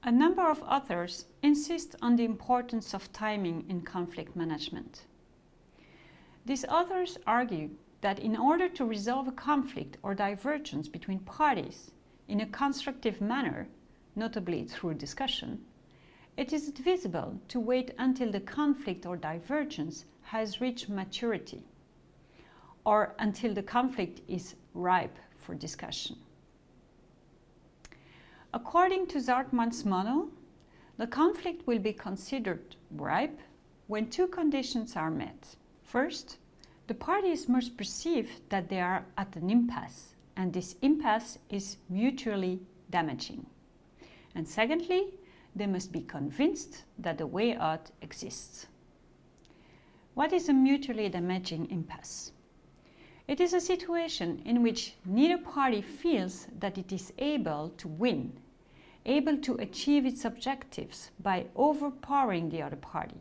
A number of authors insist on the importance of timing in conflict management. These authors argue that in order to resolve a conflict or divergence between parties in a constructive manner, notably through discussion, it is advisable to wait until the conflict or divergence has reached maturity, or until the conflict is ripe for discussion. According to Zartmann's model, the conflict will be considered ripe when two conditions are met. First, the parties must perceive that they are at an impasse, and this impasse is mutually damaging. And secondly, they must be convinced that a way out exists. What is a mutually damaging impasse? It is a situation in which neither party feels that it is able to win, able to achieve its objectives by overpowering the other party.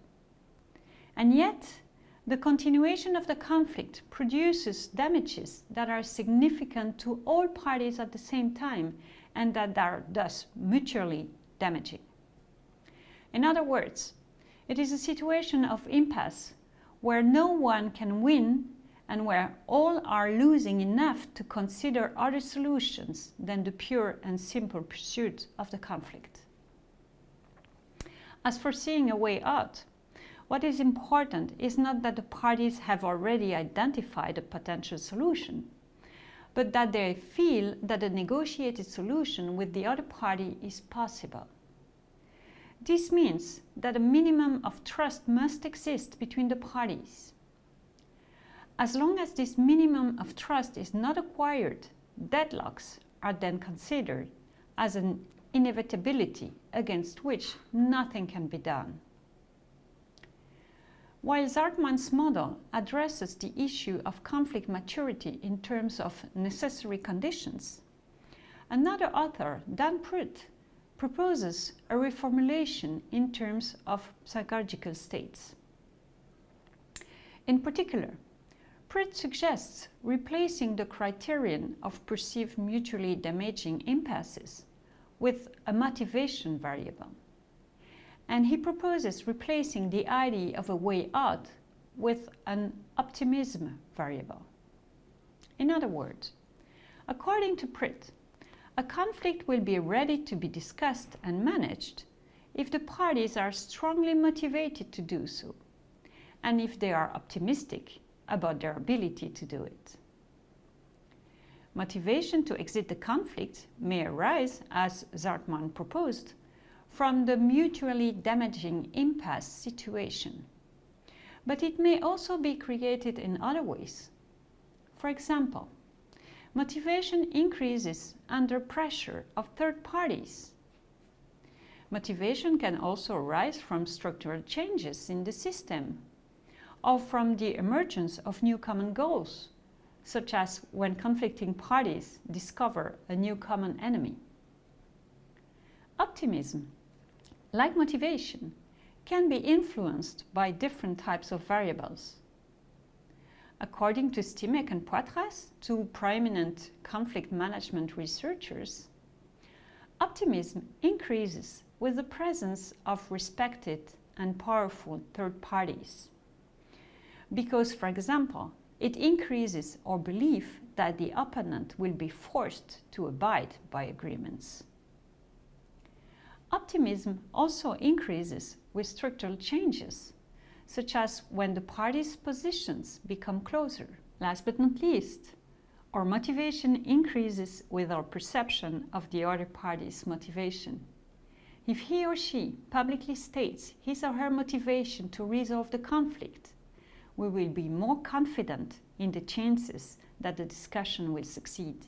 And yet, the continuation of the conflict produces damages that are significant to all parties at the same time and that are thus mutually damaging. In other words, it is a situation of impasse where no one can win and where all are losing enough to consider other solutions than the pure and simple pursuit of the conflict. As for seeing a way out, what is important is not that the parties have already identified a potential solution, but that they feel that a negotiated solution with the other party is possible. This means that a minimum of trust must exist between the parties. As long as this minimum of trust is not acquired, deadlocks are then considered as an inevitability against which nothing can be done. While Zartmann's model addresses the issue of conflict maturity in terms of necessary conditions, another author, Dan Prutt, proposes a reformulation in terms of psychological states. In particular, Prutt suggests replacing the criterion of perceived mutually damaging impasses with a motivation variable. And he proposes replacing the idea of a way out with an optimism variable. In other words, according to Prutt, a conflict will be ready to be discussed and managed if the parties are strongly motivated to do so, and if they are optimistic about their ability to do it. Motivation to exit the conflict may arise, as Zartmann proposed, from the mutually damaging impasse situation. But it may also be created in other ways. For example, motivation increases under pressure of third parties. Motivation can also arise from structural changes in the system, or from the emergence of new common goals, such as when conflicting parties discover a new common enemy. Optimism, like motivation, can be influenced by different types of variables. According to Stimek and Poitras, two prominent conflict management researchers, optimism increases with the presence of respected and powerful third parties. Because, for example, it increases our belief that the opponent will be forced to abide by agreements. Optimism also increases with structural changes, such as when the parties' positions become closer. Last but not least, our motivation increases with our perception of the other party's motivation. If he or she publicly states his or her motivation to resolve the conflict, we will be more confident in the chances that the discussion will succeed.